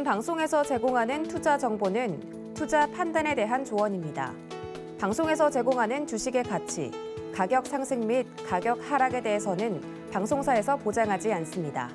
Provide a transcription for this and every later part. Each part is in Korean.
본 방송에서 제공하는 투자 정보는 투자 판단에 대한 조언입니다. 방송에서 제공하는 주식의 가치, 가격 상승 및 가격 하락에 대해서는 방송사에서 보장하지 않습니다.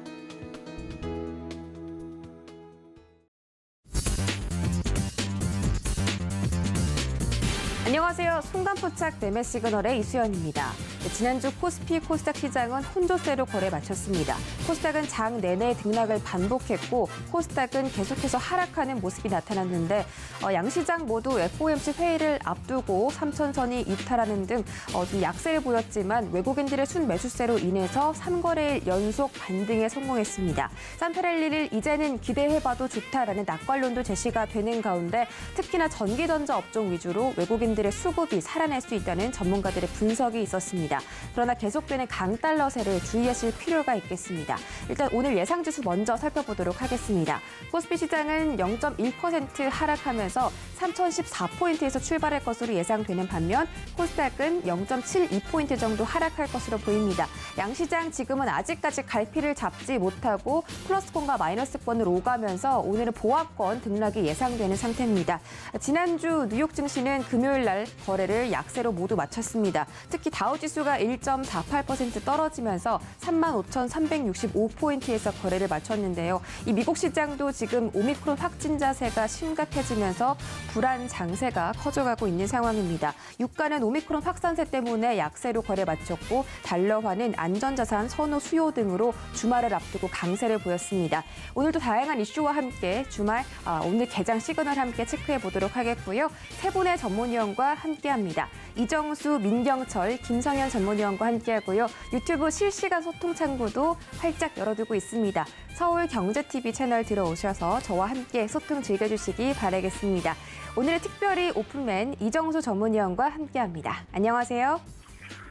안녕하세요. 순간포착 매매 시그널의 이수연입니다. 지난주 코스피 코스닥 시장은 혼조세로 거래 마쳤습니다. 코스닥은 장 내내 등락을 반복했고 코스닥은 계속해서 하락하는 모습이 나타났는데 양시장 모두 FOMC 회의를 앞두고 3천선이 이탈하는 등 좀 약세를 보였지만 외국인들의 순매수세로 인해서 3거래일 연속 반등에 성공했습니다. 싼페랠리를 이제는 기대해봐도 좋다라는 낙관론도 제시가 되는 가운데 특히나 전기전자 업종 위주로 외국인들의 수급이 살아날 수 있다는 전문가들의 분석이 있었습니다. 그러나 계속되는 강달러세를 주의하실 필요가 있겠습니다. 일단 오늘 예상지수 먼저 살펴보도록 하겠습니다. 코스피 시장은 0.1% 하락하면서 3,014포인트에서 출발할 것으로 예상되는 반면 코스닥은 0.72포인트 정도 하락할 것으로 보입니다. 양시장 지금은 아직까지 갈피를 잡지 못하고 플러스권과 마이너스권을 오가면서 오늘은 보합권 등락이 예상되는 상태입니다. 지난주 뉴욕 증시는 금요일 날 거래를 약세로 모두 마쳤습니다. 특히 다우지수가 1.48% 떨어지면서 35,365포인트에서 거래를 마쳤는데요. 이 미국 시장도 지금 오미크론 확진자세가 심각해지면서 불안 장세가 커져가고 있는 상황입니다. 유가는 오미크론 확산세 때문에 약세로 거래 마쳤고 달러화는 안전자산 선호 수요 등으로 주말을 앞두고 강세를 보였습니다. 오늘도 다양한 이슈와 함께 주말 오늘 개장 시그널 함께 체크해 보도록 하겠고요. 세 분의 전문위원과 함께합니다. 이정수, 민경철, 김성현 전문위원과 함께하고요. 유튜브 실시간 소통 창구도 활짝 열어두고 있습니다. 서울경제TV 채널 들어오셔서 저와 함께 소통 즐겨주시기 바라겠습니다. 오늘은 특별히 오픈맨 이정수 전문위원과 함께합니다. 안녕하세요.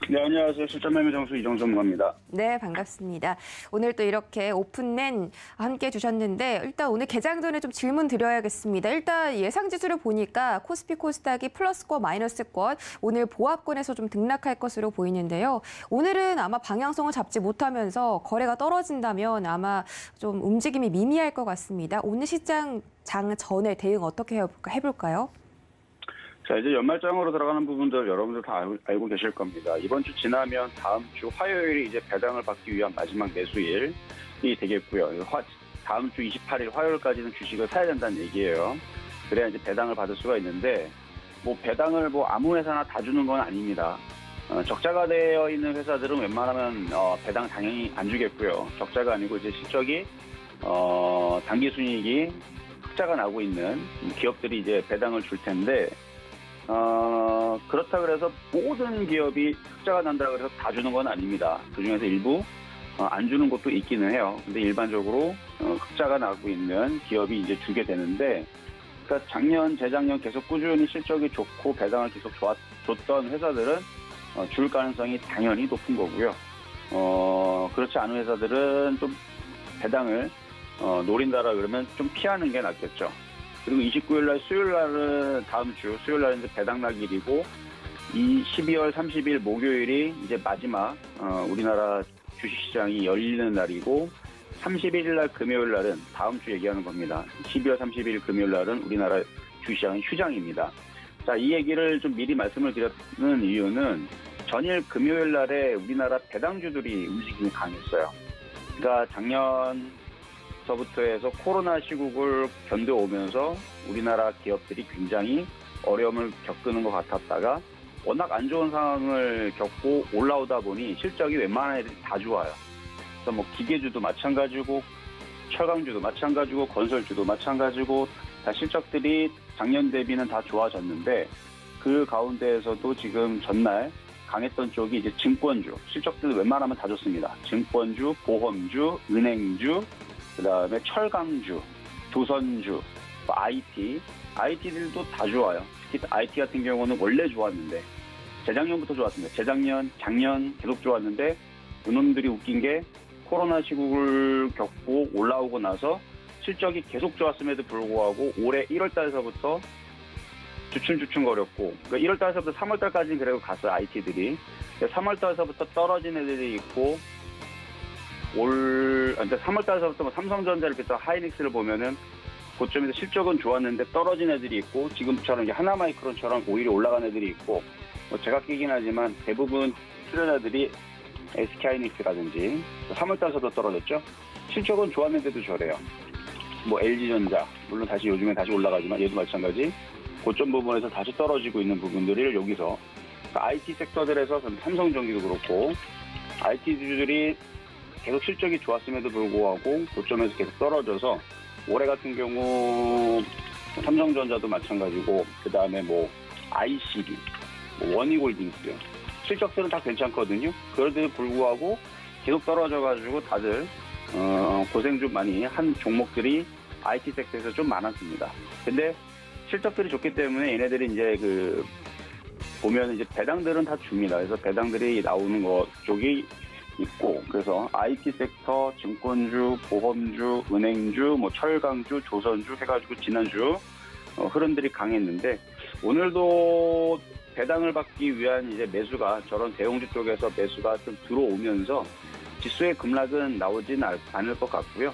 네, 안녕하세요. 실전매매 정수 이정수 전문가입니다. 네, 반갑습니다. 오늘 또 이렇게 오픈맨 함께 주셨는데 일단 오늘 개장 전에 좀 질문 드려야겠습니다. 일단 예상지수를 보니까 코스피 코스닥이 플러스권 마이너스권 오늘 보합권에서 좀 등락할 것으로 보이는데요. 오늘은 아마 방향성을 잡지 못하면서 거래가 떨어진다면 아마 좀 움직임이 미미할 것 같습니다. 오늘 시장 장 전에 대응 어떻게 해볼까요? 자, 이제 연말장으로 들어가는 부분들 여러분들 다 알고 계실 겁니다. 이번 주 지나면 다음 주 화요일이 이제 배당을 받기 위한 마지막 매수일이 되겠고요. 다음 주 28일 화요일까지는 주식을 사야 된다는 얘기예요. 그래야 이제 배당을 받을 수가 있는데 배당을 아무 회사나 다 주는 건 아닙니다. 적자가 되어 있는 회사들은 웬만하면 배당 당연히 안 주겠고요. 적자가 아니고 이제 실적이 당기 순이익이 흑자가 나고 있는 기업들이 이제 배당을 줄 텐데 그렇다 그래서 모든 기업이 흑자가 난다 그래서 다 주는 건 아닙니다. 그중에서 일부 안 주는 것도 있기는 해요. 근데 일반적으로 흑자가 나고 있는 기업이 이제 주게 되는데, 그러니까 작년, 재작년 계속 꾸준히 실적이 좋고 배당을 계속 줬던 회사들은 줄 가능성이 당연히 높은 거고요. 그렇지 않은 회사들은 좀 배당을 노린다라 그러면 좀 피하는 게 낫겠죠. 그리고 29일 날 수요일 날은 다음 주 수요일 날은 이제 배당 날일이고 이 12월 30일 목요일이 이제 마지막 우리나라 주식시장이 열리는 날이고 31일 날 금요일 날은 다음 주 얘기하는 겁니다. 12월 30일 금요일 날은 우리나라 주식시장은 휴장입니다. 자, 이 얘기를 좀 미리 말씀을 드리는 이유는 전일 금요일 날에 우리나라 배당주들이 움직임이 강했어요. 그러니까 작년서부터 해서 코로나 시국을 견뎌오면서 우리나라 기업들이 굉장히 어려움을 겪는 것 같았다가 워낙 안 좋은 상황을 겪고 올라오다 보니 실적이 웬만한 애들이 다 좋아요. 그래서 기계주도 마찬가지고 철강주도 마찬가지고 건설주도 마찬가지고 다 실적들이 작년 대비는 다 좋아졌는데 그 가운데에서도 지금 전날 강했던 쪽이 이제 증권주, 실적들 웬만하면 다 좋습니다. 증권주, 보험주, 은행주, 그다음에 철강주, 조선주, IT들도 다 좋아요. 특히 IT 같은 경우는 원래 좋았는데 재작년부터 좋았습니다. 재작년, 작년 계속 좋았는데 그놈들이 웃긴 게 코로나 시국을 겪고 올라오고 나서 실적이 계속 좋았음에도 불구하고 올해 1월 달서부터 주춤주춤거렸고, 그러니까 1월 달서부터 3월 달까지는 그래도 갔어요, IT들이. 3월 달서부터 떨어진 애들이 있고, 3월 달서부터 삼성전자를 비롯한 하이닉스를 보면은 고점에서 실적은 좋았는데 떨어진 애들이 있고 지금처럼 이제 하나마이크론처럼 오히려 올라간 애들이 있고 뭐 제가 끼긴 하지만 대부분 출연자들이 SK하이닉스라든지 3월 달서도 떨어졌죠. 실적은 좋았는데도 저래요. 뭐 LG전자 물론 다시 요즘에 다시 올라가지만 얘도 마찬가지 고점 부분에서 다시 떨어지고 있는 부분들을 여기서 그러니까 IT 섹터들에서 삼성전기도 그렇고 IT주들이 계속 실적이 좋았음에도 불구하고 고점에서 계속 떨어져서 올해 같은 경우 삼성전자도 마찬가지고 그 다음에 뭐 ICD, 뭐 원희골딩스 실적들은 다 괜찮거든요. 그런데도 불구하고 계속 떨어져가지고 다들 고생 좀 많이 한 종목들이 IT 섹터에서 좀 많았습니다. 근데 실적들이 좋기 때문에 얘네들이 이제 보면 이제 배당들은 다 줍니다. 그래서 배당들이 나오는 것 쪽이 있고 그래서 IT 섹터, 증권주, 보험주, 은행주, 뭐 철강주, 조선주 해가지고 지난주 흐름들이 강했는데 오늘도 배당을 받기 위한 이제 매수가 저런 대형주 쪽에서 매수가 좀 들어오면서 지수의 급락은 나오진 않을 것 같고요.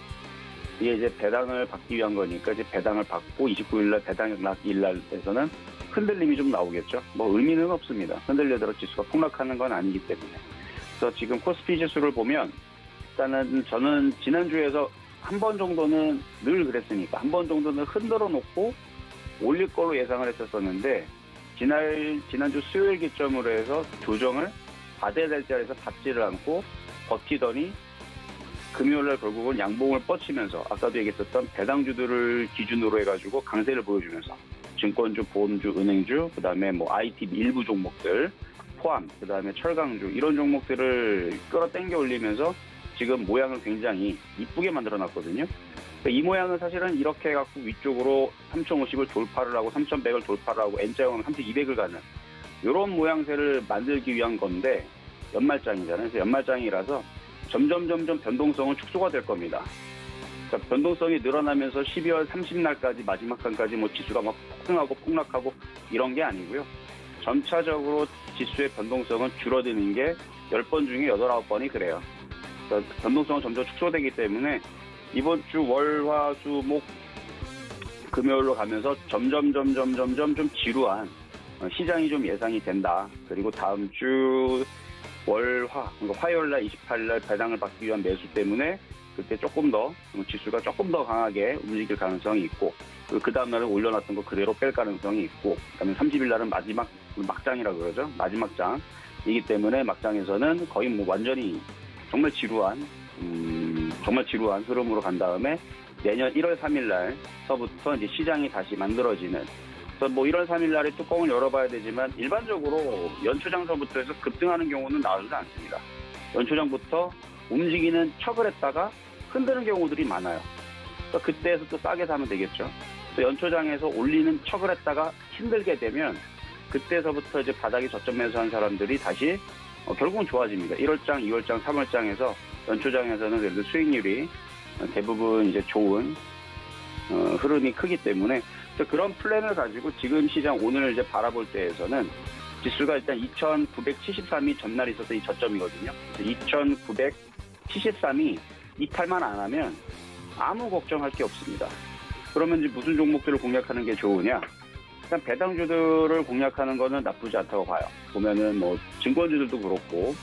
이게 이제 배당을 받기 위한 거니까 이제 배당을 받고 29일날 배당락일날에서는 흔들림이 좀 나오겠죠. 뭐 의미는 없습니다. 흔들려들어 지수가 폭락하는 건 아니기 때문에. 그래서 지금 코스피 지수를 보면 일단은 저는 지난주에서 한 번 정도는 늘 그랬으니까 한 번 정도는 흔들어 놓고 올릴 걸로 예상을 했었는데 지난주 수요일 기점으로 해서 조정을 받아야 될 자리에서 받지를 않고 버티더니 금요일날 결국은 양봉을 뻗치면서 아까도 얘기했었던 배당주들을 기준으로 해가지고 강세를 보여주면서 증권주, 보험주, 은행주, 그 다음에 뭐 IT 일부 종목들 포함, 그 다음에 철강주 이런 종목들을 끌어당겨 올리면서 지금 모양을 굉장히 이쁘게 만들어놨거든요. 이 모양은 사실은 이렇게 해갖고 위쪽으로 3050을 돌파를 하고 3100을 돌파를 하고 N자형은 3200을 가는 이런 모양새를 만들기 위한 건데 연말장이잖아요. 그래서 연말장이라서 점점 변동성은 축소가 될 겁니다. 그러니까 변동성이 늘어나면서 12월 30날까지 마지막 간까지 뭐 지수가 막 폭등하고 폭락하고 이런 게 아니고요. 점차적으로 지수의 변동성은 줄어드는 게 10번 중에 8, 9번이 그래요. 그러니까 변동성은 점점 축소되기 때문에 이번 주 월, 화, 수, 목, 금요일로 가면서 점점 좀 지루한 시장이 좀 예상이 된다. 그리고 다음 주 월, 화, 그러니까 화요일날 28일날 배당을 받기 위한 매수 때문에 그때 조금 더 지수가 조금 더 강하게 움직일 가능성이 있고 그 다음날은 올려놨던 거 그대로 뺄 가능성이 있고 그다음에 30일날은 마지막 막장이라고 그러죠. 마지막 장이기 때문에 막장에서는 거의 뭐 완전히 정말 지루한 흐름으로 간 다음에 내년 1월 3일날서부터 이제 시장이 다시 만들어지는. 그래서 뭐 1월 3일날에 뚜껑을 열어봐야 되지만 일반적으로 연초장서부터 해서 급등하는 경우는 나오지 않습니다. 연초장부터 움직이는 척을 했다가 흔드는 경우들이 많아요. 그러니까 그때에서 또 싸게 사면 되겠죠. 또 연초장에서 올리는 척을 했다가 힘들게 되면 그때서부터 이제 바닥에 저점 매수한 사람들이 다시 결국은 좋아집니다. 1월장, 2월장, 3월장에서 연초장에서는 그래도 수익률이 대부분 이제 좋은 흐름이 크기 때문에 그런 플랜을 가지고 지금 시장 오늘 이제 바라볼 때에서는 지수가 일단 2,973이 전날 있어서 이 저점이거든요. 2,973이 이탈만 안 하면 아무 걱정할 게 없습니다. 그러면 이제 무슨 종목들을 공략하는 게 좋으냐? 일단 배당주들을 공략하는 거는 나쁘지 않다고 봐요. 보면은 뭐 증권주들도 그렇고,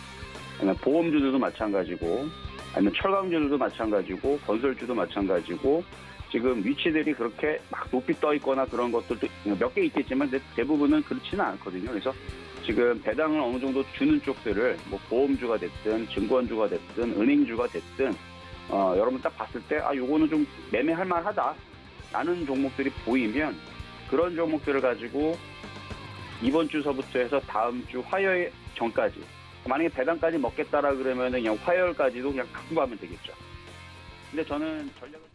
보험주들도 마찬가지고, 아니면 철강주들도 마찬가지고, 건설주도 마찬가지고, 지금 위치들이 그렇게 막 높이 떠 있거나 그런 것들도 몇 개 있겠지만 대부분은 그렇지는 않거든요. 그래서 지금 배당을 어느 정도 주는 쪽들을 뭐 보험주가 됐든 증권주가 됐든 은행주가 됐든 여러분 딱 봤을 때 요거는 좀 매매할 만하다 라는 종목들이 보이면 그런 종목들을 가지고 이번 주서부터 해서 다음 주 화요일 전까지 만약에 배당까지 먹겠다라 그러면 그냥 화요일까지도 그냥 갖고 가면 되겠죠. 근데 저는 전략을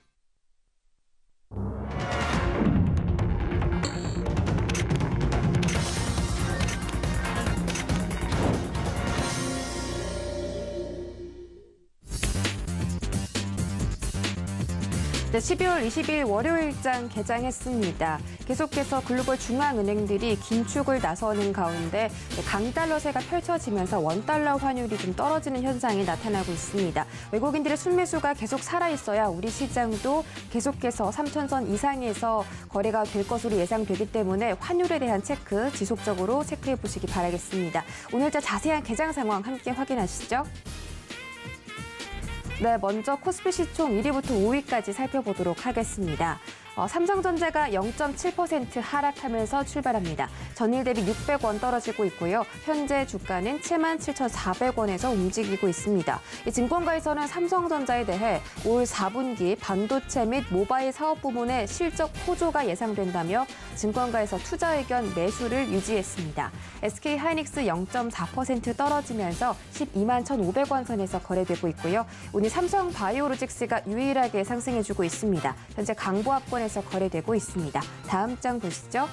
네, 12월 20일 월요일장 개장했습니다. 계속해서 글로벌 중앙은행들이 긴축을 나서는 가운데 강달러세가 펼쳐지면서 원달러 환율이 좀 떨어지는 현상이 나타나고 있습니다. 외국인들의 순매수가 계속 살아있어야 우리 시장도 계속해서 3,000선 이상에서 거래가 될 것으로 예상되기 때문에 환율에 대한 체크 지속적으로 체크해 보시기 바라겠습니다. 오늘자 자세한 개장 상황 함께 확인하시죠. 네, 먼저 코스피 시총 1위부터 5위까지 살펴보도록 하겠습니다. 삼성전자가 0.7% 하락하면서 출발합니다. 전일 대비 600원 떨어지고 있고요. 현재 주가는 77,400원에서 움직이고 있습니다. 이 증권가에서는 삼성전자에 대해 올 4분기 반도체 및 모바일 사업 부문의 실적 호조가 예상된다며 증권가에서 투자 의견 매수를 유지했습니다. SK하이닉스 0.4% 떨어지면서 12만 1,500원 선에서 거래되고 있고요. 오늘 삼성바이오로직스가 유일하게 상승해주고 있습니다. 현재 강보합권에서 거래되고 있습니다. 다음 장 보시죠.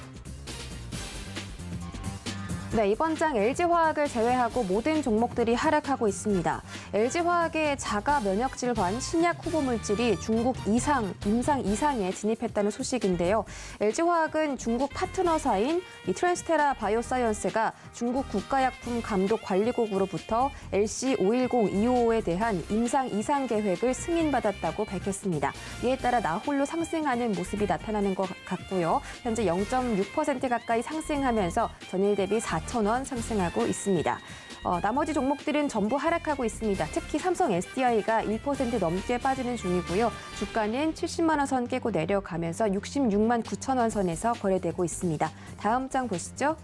네, 이번 장 LG화학을 제외하고 모든 종목들이 하락하고 있습니다. LG화학의 자가 면역 질환 신약 후보 물질이 중국 임상 2상에 진입했다는 소식인데요. LG화학은 중국 파트너사인 트랜스테라 바이오사이언스가 중국 국가약품감독관리국으로부터 LC510-255에 대한 임상 2상 계획을 승인받았다고 밝혔습니다. 이에 따라 나홀로 상승하는 모습이 나타나는 것 같고요. 현재 0.6% 가까이 상승하면서 전일 대비 4,000원 상승하고 있습니다. 나머지 종목들은 전부 하락하고 있습니다. 특히 삼성 SDI가 1% 넘게 빠지는 중이고요. 주가는 70만 원 선 깨고 내려가면서 66만 9천 원 선에서 거래되고 있습니다. 다음 장 보시죠.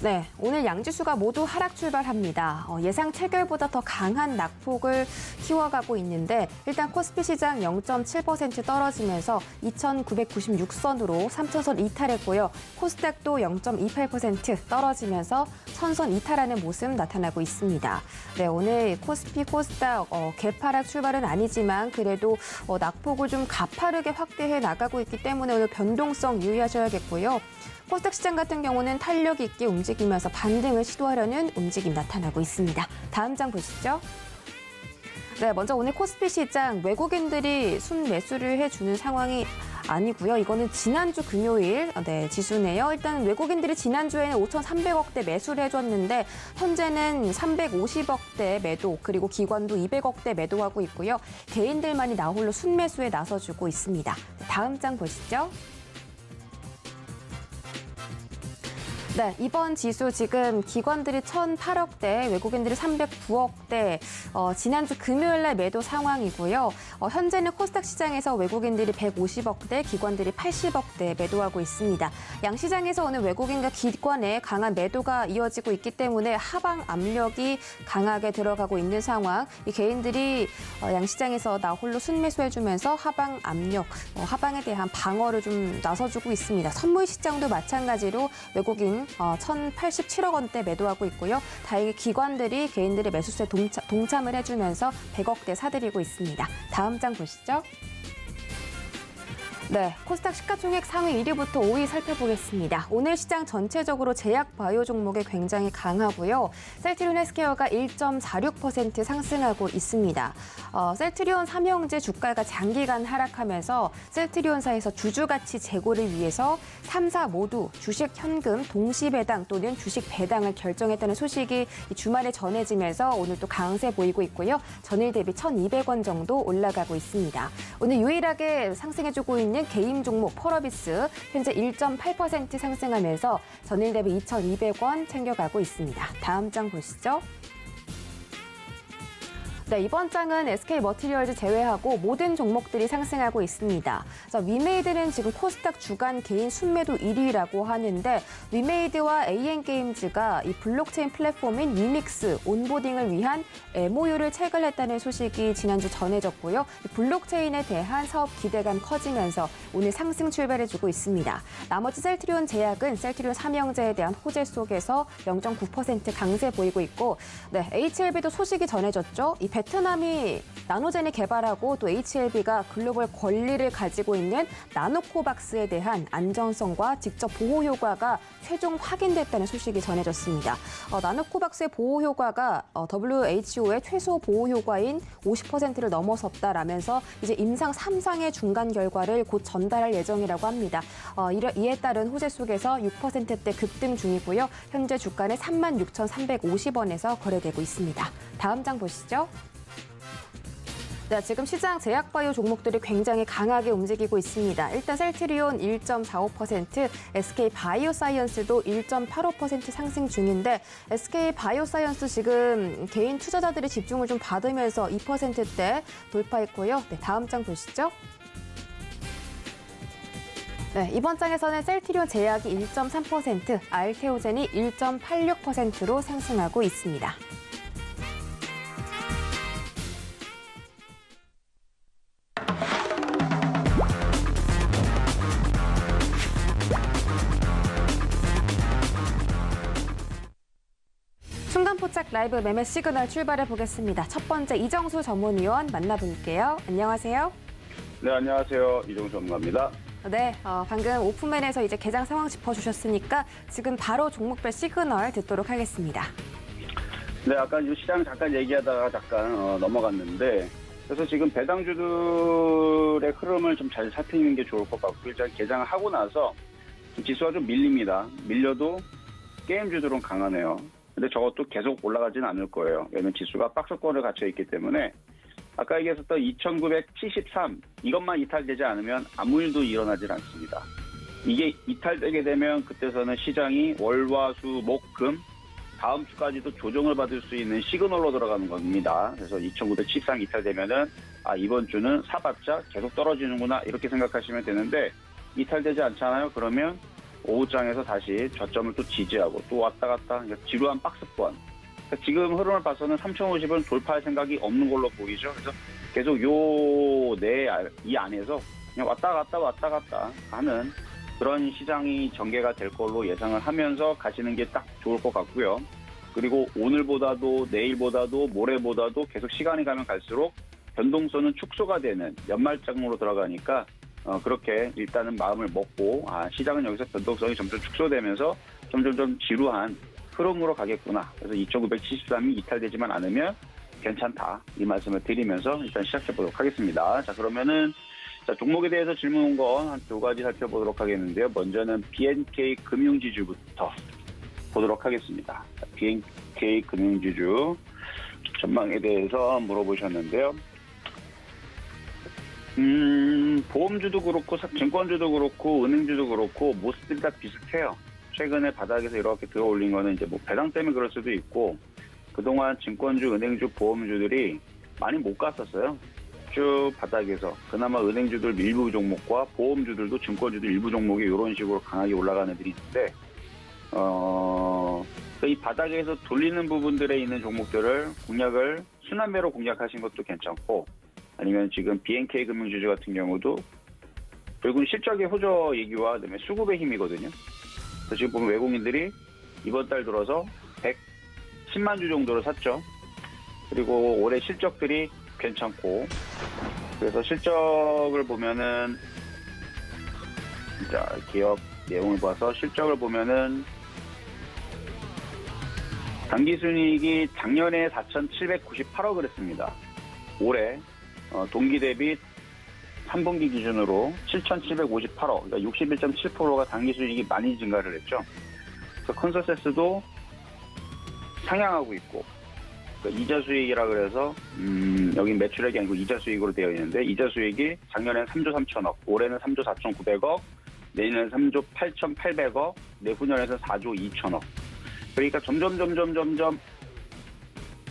네, 오늘 양지수가 모두 하락 출발합니다. 예상 체결보다 더 강한 낙폭을 키워가고 있는데 일단 코스피 시장 0.7% 떨어지면서 2,996선으로 3,000선 이탈했고요. 코스닥도 0.28% 떨어지면서 1,000선 이탈하는 모습 나타나고 있습니다. 네, 오늘 코스피, 코스닥 개파락 출발은 아니지만 그래도 낙폭을 좀 가파르게 확대해 나가고 있기 때문에 오늘 변동성 유의하셔야겠고요. 코스닥 시장 같은 경우는 탄력 있게 움직이면서 반등을 시도하려는 움직임 나타나고 있습니다. 다음 장 보시죠. 네, 먼저 오늘 코스피 시장 외국인들이 순매수를 해주는 상황이 아니고요. 이거는 지난주 금요일 지수네요. 일단 외국인들이 지난주에는 5,300억대 매수를 해줬는데 현재는 350억대 매도 그리고 기관도 200억대 매도하고 있고요. 개인들만이 나홀로 순매수에 나서주고 있습니다. 다음 장 보시죠. 네, 이번 지수 지금 기관들이 1,008억대, 외국인들이 309억대, 지난주 금요일 날 매도 상황이고요. 현재는 코스닥 시장에서 외국인들이 150억대, 기관들이 80억대 매도하고 있습니다. 양 시장에서 오늘 외국인과 기관의 강한 매도가 이어지고 있기 때문에 하방 압력이 강하게 들어가고 있는 상황. 이 개인들이 양 시장에서 나홀로 순매수해주면서 하방 압력, 하방에 대한 방어를 좀 나서주고 있습니다. 선물 시장도 마찬가지로 외국인 1,087억 원대 매도하고 있고요. 다행히 기관들이 개인들의 매수세에 동참을 해주면서 100억대 사들이고 있습니다. 다음 장 보시죠. 네, 코스닥 시가총액 상위 1위부터 5위 살펴보겠습니다. 오늘 시장 전체적으로 제약 바이오 종목이 굉장히 강하고요. 셀트리온 헬스케어가 1.46% 상승하고 있습니다. 셀트리온 삼형제 주가가 장기간 하락하면서 셀트리온사에서 주주가치 제고를 위해서 3사 모두 주식 현금 동시 배당 또는 주식 배당을 결정했다는 소식이 주말에 전해지면서 오늘 또 강세 보이고 있고요. 전일 대비 1,200원 정도 올라가고 있습니다. 오늘 유일하게 상승해주고 있는 개인 종목 펄어비스 현재 1.8% 상승하면서 전일 대비 2,200원 챙겨가고 있습니다. 다음 장 보시죠. 네, 이번 장은 SK머티리얼즈 제외하고 모든 종목들이 상승하고 있습니다. 위메이드는 지금 코스닥 주간 개인 순매도 1위라고 하는데 위메이드와 AN게임즈가 이 블록체인 플랫폼인 위믹스 온보딩을 위한 MOU를 체결했다는 소식이 지난주 전해졌고요. 블록체인에 대한 사업 기대감 커지면서 오늘 상승 출발해주고 있습니다. 나머지 셀트리온 제약은 셀트리온 삼형제에 대한 호재 속에서 0.9% 강세 보이고 있고 HLB도 소식이 전해졌죠. 이 베트남이 나노젠이 개발하고 또 HLB가 글로벌 권리를 가지고 있는 나노코박스에 대한 안전성과 직접 보호 효과가 최종 확인됐다는 소식이 전해졌습니다. 나노코박스의 보호 효과가 WHO의 최소 보호 효과인 50%를 넘어섰다라면서 이제 임상 3상의 중간 결과를 곧 전달할 예정이라고 합니다. 이에 따른 호재 속에서 6%대 급등 중이고요. 현재 주가는 36,350원에서 거래되고 있습니다. 다음 장 보시죠. 네, 지금 시장 제약바이오 종목들이 굉장히 강하게 움직이고 있습니다. 일단 셀트리온 1.45%, SK바이오사이언스도 1.85% 상승 중인데 SK바이오사이언스 지금 개인 투자자들의 집중을 좀 받으면서 2%대 돌파했고요. 네, 다음 장 보시죠. 네, 이번 장에서는 셀트리온 제약이 1.3%, 알테오젠이 1.86%로 상승하고 있습니다. 순간포착 라이브 매매 시그널 출발해 보겠습니다. 첫 번째 이정수 전문위원 만나볼게요. 안녕하세요. 네, 안녕하세요. 이정수 전문가입니다. 네, 방금 오픈맨에서 이제 개장 상황 짚어주셨으니까 지금 바로 종목별 시그널 듣도록 하겠습니다. 네, 아까 시장 잠깐 얘기하다가 잠깐 넘어갔는데 그래서 지금 배당주들의 흐름을 좀 잘 살피는 게 좋을 것 같고 일단 개장을 하고 나서 지수가 좀 밀립니다. 밀려도 게임주들은 강하네요. 근데 저것도 계속 올라가지는 않을 거예요. 왜냐면 지수가 박스권을 갇혀 있기 때문에 아까 얘기했었던 2,973 이것만 이탈되지 않으면 아무 일도 일어나질 않습니다. 이게 이탈되게 되면 그때서는 시장이 월, 화, 수, 목, 금 다음 주까지도 조정을 받을 수 있는 시그널로 들어가는 겁니다. 그래서 2,973 이탈되면은 이번 주는 사봤자 계속 떨어지는구나 이렇게 생각하시면 되는데 이탈되지 않잖아요. 그러면 오후장에서 다시 저점을 또 지지하고 또 왔다 갔다 그러니까 지루한 박스권. 그러니까 지금 흐름을 봐서는 3,050은 돌파할 생각이 없는 걸로 보이죠. 그래서 계속 이 안에서 그냥 왔다 갔다 하는 그런 시장이 전개가 될 걸로 예상을 하면서 가시는 게 딱 좋을 것 같고요. 그리고 오늘보다도 내일보다도 모레보다도 계속 시간이 가면 갈수록 변동성은 축소가 되는 연말장으로 들어가니까 그렇게 일단은 마음을 먹고 시장은 여기서 변동성이 점점 축소되면서 점점 지루한 흐름으로 가겠구나. 그래서 2,973이 이탈되지만 않으면 괜찮다. 이 말씀을 드리면서 일단 시작해 보도록 하겠습니다. 자, 그러면은 종목에 대해서 질문 온 거 한 두 가지 살펴보도록 하겠는데요. 먼저는 BNK 금융지주부터 보도록 하겠습니다. BNK 금융지주 전망에 대해서 물어보셨는데요. 보험주도 그렇고 증권주도 그렇고 은행주도 그렇고 모습들이 다 비슷해요. 최근에 바닥에서 이렇게 들어 올린 거는 이제 뭐 배당 때문에 그럴 수도 있고 그동안 증권주, 은행주, 보험주들이 많이 못 갔었어요. 쭉 바닥에서 그나마 은행주들 일부 종목과 보험주들도 증권주들 일부 종목이 이런 식으로 강하게 올라가는 애들이 있는데 이 바닥에서 돌리는 부분들에 있는 종목들을 공략을 순환매로 공략하신 것도 괜찮고 아니면 지금 BNK 금융지주 같은 경우도 결국은 실적의 호조 얘기와 그다음에 수급의 힘이거든요. 그래서 지금 보면 외국인들이 이번 달 들어서 110만 주 정도를 샀죠. 그리고 올해 실적들이 괜찮고 그래서 실적을 보면은 자 기업 내용을 봐서 실적을 보면은 당기순이익이 작년에 4,798억을 했습니다. 올해 동기 대비 3분기 기준으로 7,758억, 그러니까 61.7%가 당기순이익이 많이 증가를 했죠. 그래서 컨센서스도 상향하고 있고 그러니까 이자 수익이라 그래서 여기 매출액이 아니고 이자 수익으로 되어 있는데 이자 수익이 작년에는 3조 3천억, 올해는 3조 4,900억, 내년에는 3조 8,800억, 내후년에는 4조 2천억. 그러니까 점점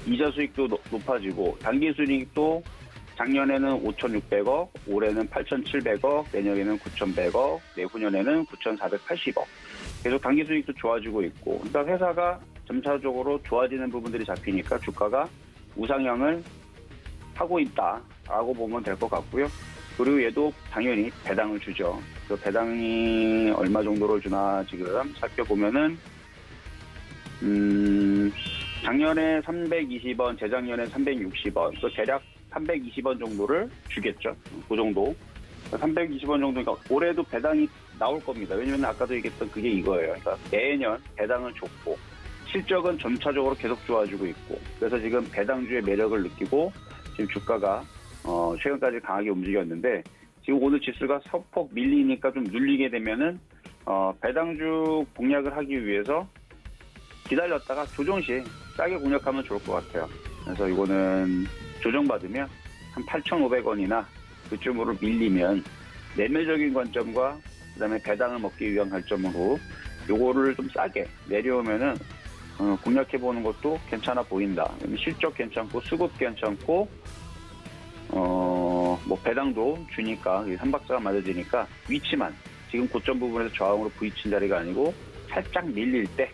이자 수익도 높아지고 당기순이익도 작년에는 5,600억, 올해는 8,700억, 내년에는 9,100억, 내후년에는 9,480억. 계속 당기순이익도 좋아지고 있고 그러니까 회사가 점차적으로 좋아지는 부분들이 잡히니까 주가가 우상향을 하고 있다라고 보면 될 것 같고요. 그리고 얘도 당연히 배당을 주죠. 그 배당이 얼마 정도를 주나 지금 살펴보면은 작년에 320원, 재작년에 360원, 또 대략 320원 정도를 주겠죠. 그 정도. 320원 정도니까 올해도 배당이 나올 겁니다. 왜냐하면 아까도 얘기했던 그게 이거예요. 그러니까 매년 배당을 줬고 실적은 점차적으로 계속 좋아지고 있고 그래서 지금 배당주의 매력을 느끼고 지금 주가가 최근까지 강하게 움직였는데 지금 오늘 지수가 소폭 밀리니까 좀 눌리게 되면은 배당주 공략을 하기 위해서 기다렸다가 조정 시 싸게 공략하면 좋을 것 같아요. 그래서 이거는 조정받으면 한 8,500원이나 그쯤으로 밀리면 매매적인 관점과 그다음에 배당을 먹기 위한 관점으로 요거를 좀 싸게 내려오면은 공략해보는 것도 괜찮아 보인다. 실적 괜찮고 수급 괜찮고 뭐 배당도 주니까 3박자가 맞아지니까 위치만 지금 고점 부분에서 저항으로 부딪힌 자리가 아니고 살짝 밀릴 때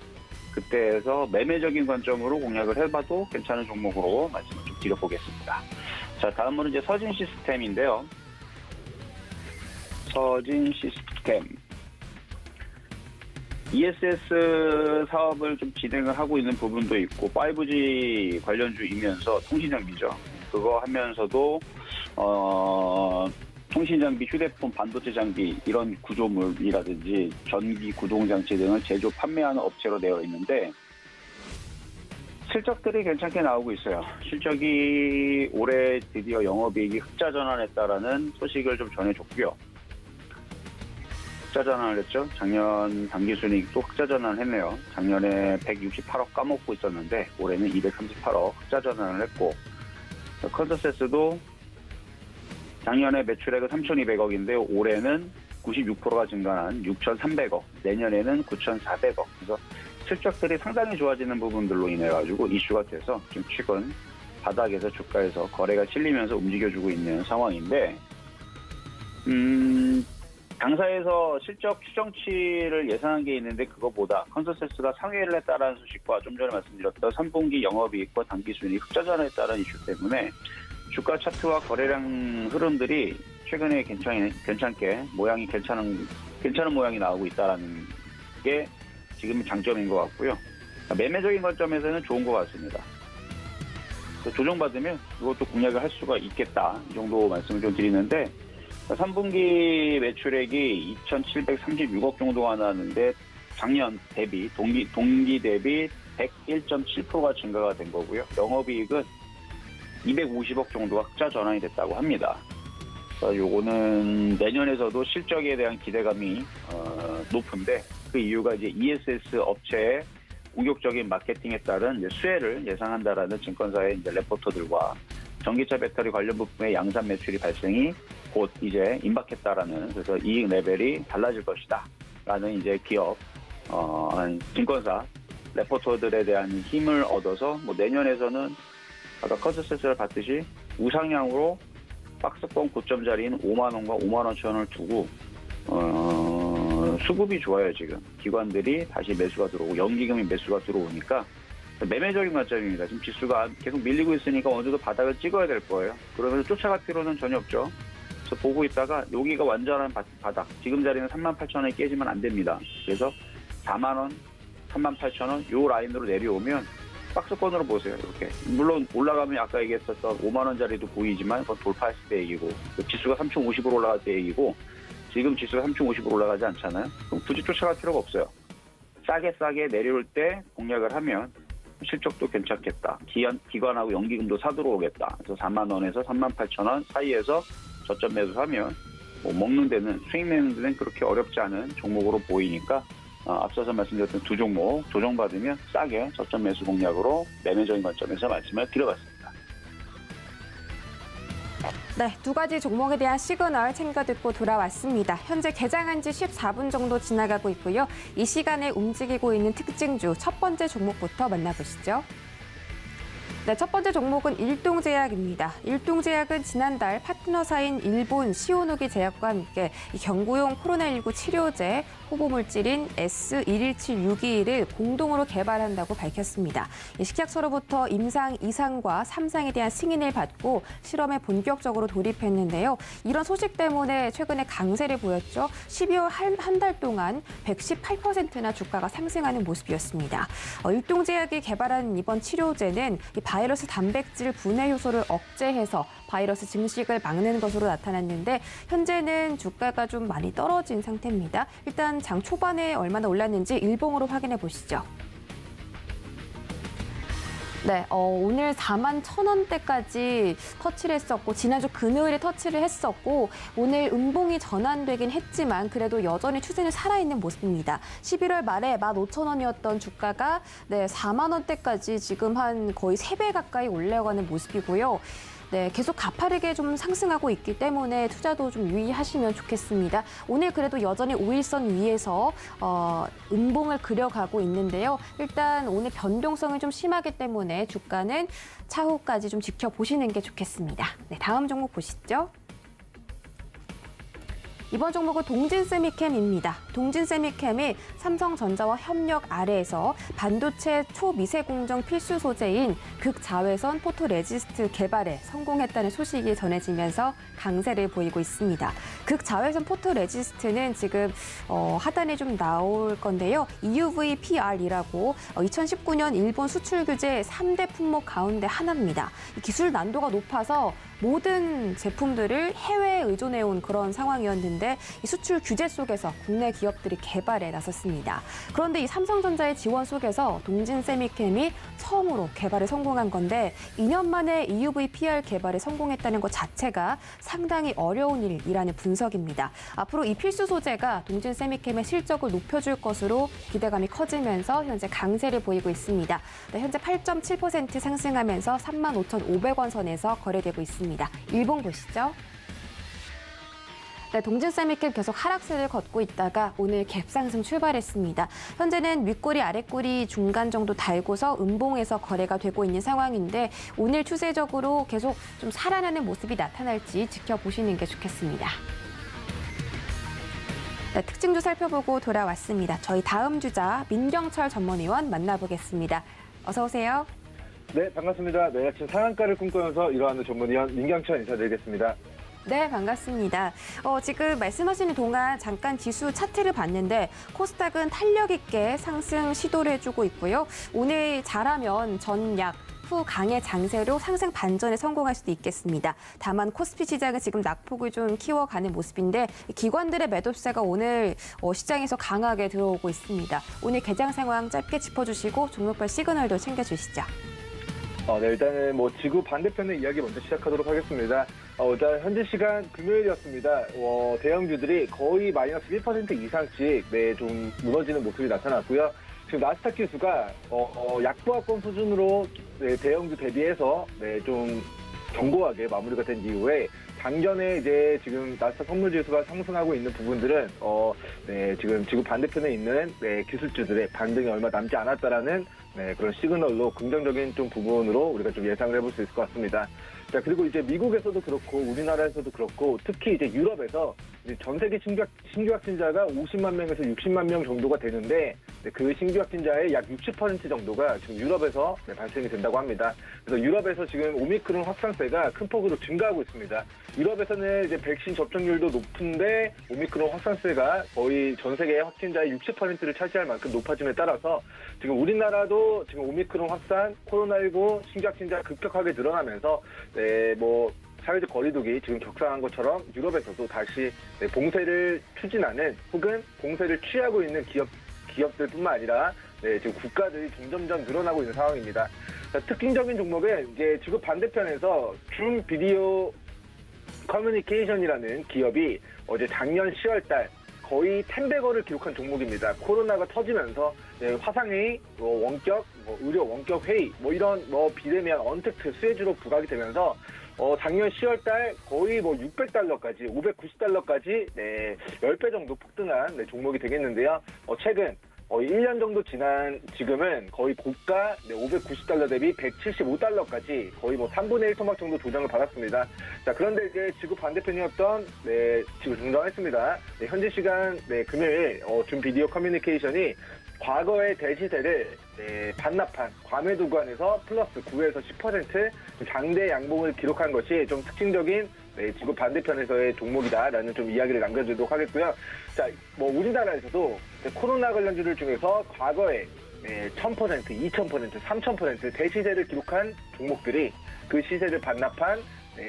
그때에서 매매적인 관점으로 공략을 해봐도 괜찮은 종목으로 말씀을 좀 드려보겠습니다. 자, 다음은 이제 서진 시스템인데요. 서진 시스템. ESS 사업을 좀 진행을 하고 있는 부분도 있고 5G 관련주이면서 통신장비죠. 그거 하면서도 통신장비, 휴대폰, 반도체 장비 이런 구조물이라든지 전기 구동장치 등을 제조, 판매하는 업체로 되어 있는데 실적들이 괜찮게 나오고 있어요. 실적이 올해 드디어 영업이익이 흑자 전환했다라는 소식을 좀 전해줬고요. 흑자 전환을 했죠. 작년 당기순이익도 흑자 전환했네요. 작년에 168억 까먹고 있었는데 올해는 238억 흑자 전환을 했고 컨서세스도 작년에 매출액은 3,200억인데 올해는 96%가 증가한 6,300억, 내년에는 9,400억. 그래서 실적들이 상당히 좋아지는 부분들로 인해 가지고 이슈가 돼서 지금 최근 바닥에서 주가에서 거래가 실리면서 움직여주고 있는 상황인데 당사에서 실적 추정치를 예상한 게 있는데 그거보다 컨센서스가 상회를 했다라는 소식과 좀 전에 말씀드렸던 3분기 영업이익과 당기순이익 흑자 전환했다는 이슈 때문에 주가 차트와 거래량 흐름들이 최근에 괜찮게 모양이 괜찮은 모양이 나오고 있다는 게 지금 장점인 것 같고요. 매매적인 관점에서는 좋은 것 같습니다. 조정받으면 이것도 공략을 할 수가 있겠다. 이 정도 말씀을 좀 드리는데 3분기 매출액이 2,736억 정도가 나왔는데 작년 대비 동기 대비 101.7%가 증가가 된 거고요. 영업이익은 250억 정도가 흑자 전환이 됐다고 합니다. 요거는 내년에서도 실적에 대한 기대감이 높은데 그 이유가 이제 ESS 업체의 공격적인 마케팅에 따른 이제 수혜를 예상한다라는 증권사의 이제 레포터들과 전기차 배터리 관련 부품의 양산 매출이 발생이 곧 이제 임박했다라는 그래서 이익 레벨이 달라질 것이다라는 이제 기업 증권사 레포터들에 대한 힘을 얻어서 뭐 내년에서는 아까 컨센서스를 봤듯이 우상향으로 박스권 고점 자리인 5만 원과 5만 5천 원을 두고 수급이 좋아요. 지금 기관들이 다시 매수가 들어오고 연기금이 매수가 들어오니까 매매적인 관점입니다. 지금 지수가 계속 밀리고 있으니까 어느 정도 바닥을 찍어야 될 거예요. 그러면서 쫓아갈 필요는 전혀 없죠. 그래서 보고 있다가 여기가 완전한 바닥 지금 자리는 38,000원이 깨지면 안 됩니다. 그래서 4만 원, 38,000원 요 라인으로 내려오면 박스권으로 보세요. 이렇게 물론 올라가면 아까 얘기했었던 5만 원짜리도 보이지만 그건 돌파했을 때 얘기고 지수가 3,050으로 올라갈 때 얘기고 지금 지수가 3,050으로 올라가지 않잖아요. 그럼 굳이 쫓아갈 필요가 없어요. 싸게 내려올 때 공략을 하면 실적도 괜찮겠다. 기관하고 연기금도 사들어오겠다. 그래서 4만 원에서 38,000원 사이에서 저점 매수하면 뭐 먹는 데는 수익 내는 데는 그렇게 어렵지 않은 종목으로 보이니까 앞서서 말씀드렸던 두 종목 조정받으면 싸게 저점 매수 공략으로 매매적인 관점에서 말씀을 드려봤습니다. 네, 두 가지 종목에 대한 시그널 챙겨 듣고 돌아왔습니다. 현재 개장한 지 14분 정도 지나가고 있고요. 이 시간에 움직이고 있는 특징주 첫 번째 종목부터 만나보시죠. 네, 첫 번째 종목은 일동제약입니다. 일동제약은 지난달 파트너사인 일본 시오노기 제약과 함께 이 경구용 코로나19 치료제 후보 물질인 S11762를 공동으로 개발한다고 밝혔습니다. 식약처로부터 임상 2상과 3상에 대한 승인을 받고 실험에 본격적으로 돌입했는데요. 이런 소식 때문에 최근에 강세를 보였죠. 12월 한 달 동안 118%나 주가가 상승하는 모습이었습니다. 일동제약이 개발한 이번 치료제는 이 바이러스 단백질 분해 효소를 억제해서 바이러스 증식을 막는 것으로 나타났는데 현재는 주가가 좀 많이 떨어진 상태입니다. 일단 장 초반에 얼마나 올랐는지 일봉으로 확인해 보시죠. 네, 오늘 41,000원대까지 터치를 했었고 지난주 금요일에 터치를 했었고 오늘 음봉이 전환되긴 했지만 그래도 여전히 추세는 살아있는 모습입니다. 11월 말에 15,000원이었던 주가가 4만 원대까지 지금 한 거의 3배 가까이 올라가는 모습이고요. 네, 계속 가파르게 좀 상승하고 있기 때문에 투자도 좀 유의하시면 좋겠습니다. 오늘 그래도 여전히 5일선 위에서 음봉을 그려가고 있는데요. 일단 오늘 변동성이 좀 심하기 때문에 주가는 차후까지 좀 지켜보시는 게 좋겠습니다. 네, 다음 종목 보시죠. 이번 종목은 동진세미캠입니다. 동진세미캠이 삼성전자와 협력 아래에서 반도체 초미세공정 필수 소재인 극자외선 포토레지스트 개발에 성공했다는 소식이 전해지면서 강세를 보이고 있습니다. 극자외선 포토레지스트는 지금 하단에 좀 나올 건데요. EUV-PR이라고 2019년 일본 수출 규제 3대 품목 가운데 하나입니다. 기술 난도가 높아서 모든 제품들을 해외에 의존해온 그런 상황이었는데 이 수출 규제 속에서 국내 기업들이 개발에 나섰습니다. 그런데 이 삼성전자의 지원 속에서 동진세미캠이 처음으로 개발에 성공한 건데 2년 만에 EUV-PR 개발에 성공했다는 것 자체가 상당히 어려운 일이라는 분석입니다. 앞으로 이 필수 소재가 동진세미캠의 실적을 높여줄 것으로 기대감이 커지면서 현재 강세를 보이고 있습니다. 네, 현재 8.7% 상승하면서 35,500원 선에서 거래되고 있습니다. 일봉 보시죠. 네, 동진세미캠 계속 하락세를 걷고 있다가 오늘 갭상승 출발했습니다. 현재는 윗꼬리 아랫꼬리 중간 정도 달고서 음봉에서 거래가 되고 있는 상황인데 오늘 추세적으로 계속 좀 살아나는 모습이 나타날지 지켜보시는 게 좋겠습니다. 네, 특징주 살펴보고 돌아왔습니다. 저희 다음 주자 민경철 전문위원 만나보겠습니다. 어서 오세요. 네, 반갑습니다. 매일 아침 상한가를 꿈꾸면서 일어나는 전문위원 민경철 인사드리겠습니다. 네, 반갑습니다. 지금 말씀하시는 동안 잠깐 지수 차트를 봤는데 코스닥은 탄력 있게 상승 시도를 해주고 있고요. 오늘 잘하면 전약 후 강의 장세로 상승 반전에 성공할 수도 있겠습니다. 다만 코스피 시장은 지금 낙폭을 좀 키워가는 모습인데 기관들의 매도세가 오늘 시장에서 강하게 들어오고 있습니다. 오늘 개장 상황 짧게 짚어주시고 종목별 시그널도 챙겨주시죠. 네, 일단은 지구 반대편의 이야기 먼저 시작하도록 하겠습니다. 일단 현재 시간 금요일이었습니다. 대형주들이 거의 마이너스 1% 이상씩 좀 무너지는 모습이 나타났고요. 지금 나스닥 지수가 약보합권 수준으로 대형주 대비해서 좀 견고하게 마무리가 된 이후에 당전에 이제 지금 나스닥 선물 지수가 상승하고 있는 부분들은 지금 지구 반대편에 있는 기술주들의 반등이 얼마 남지 않았다라는 그런 시그널로 긍정적인 좀 부분으로 우리가 좀 예상을 해볼 수 있을 것 같습니다. 자, 그리고 이제 미국에서도 그렇고 우리나라에서도 그렇고 특히 이제 유럽에서 전 세계 신규 확진자가 50만 명에서 60만 명 정도가 되는데 그 신규 확진자의 약 60% 정도가 지금 유럽에서 발생이 된다고 합니다. 그래서 유럽에서 지금 오미크론 확산세가 큰 폭으로 증가하고 있습니다. 유럽에서는 이제 백신 접종률도 높은데 오미크론 확산세가 거의 전 세계 확진자의 60%를 차지할 만큼 높아짐에 따라서 지금 우리나라도 지금 오미크론 확산, 코로나19 신규 확진자가 급격하게 늘어나면서 사회적 거리두기 지금 격상한 것처럼 유럽에서도 다시 봉쇄를 추진하는 혹은 봉쇄를 취하고 있는 기업들뿐만 아니라 지금 국가들이 점점점 늘어나고 있는 상황입니다. 자, 특징적인 종목은 이제 지구 반대편에서 줌 비디오 커뮤니케이션이라는 기업이 어제 작년 10월달 거의 10배거를 기록한 종목입니다. 코로나가 터지면서 화상회의, 원격, 의료 원격 회의, 이런 비대면 언택트 수혜주로 부각이 되면서 작년 10월달 거의 $600까지, $590까지 10배 정도 폭등한 종목이 되겠는데요. 최근 1년 정도 지난 지금은 거의 고가 $590 대비 $175까지 거의 뭐 3분의 1 토막 정도 조정을 받았습니다. 자, 그런데 이제 지구 반대편이었던 지구 중단했습니다. 현지 시간 금요일 준 비디오 커뮤니케이션이 과거의 대시세를 반납한 과매도 구간에서 플러스 9에서 10% 장대 양봉을 기록한 것이 좀 특징적인 지구 반대편에서의 종목이다라는 좀 이야기를 남겨드리도록 하겠고요. 자, 뭐 우리나라에서도 코로나 관련주들 중에서 과거에 1000%, 2000%, 3000% 대시세를 기록한 종목들이 그 시세를 반납한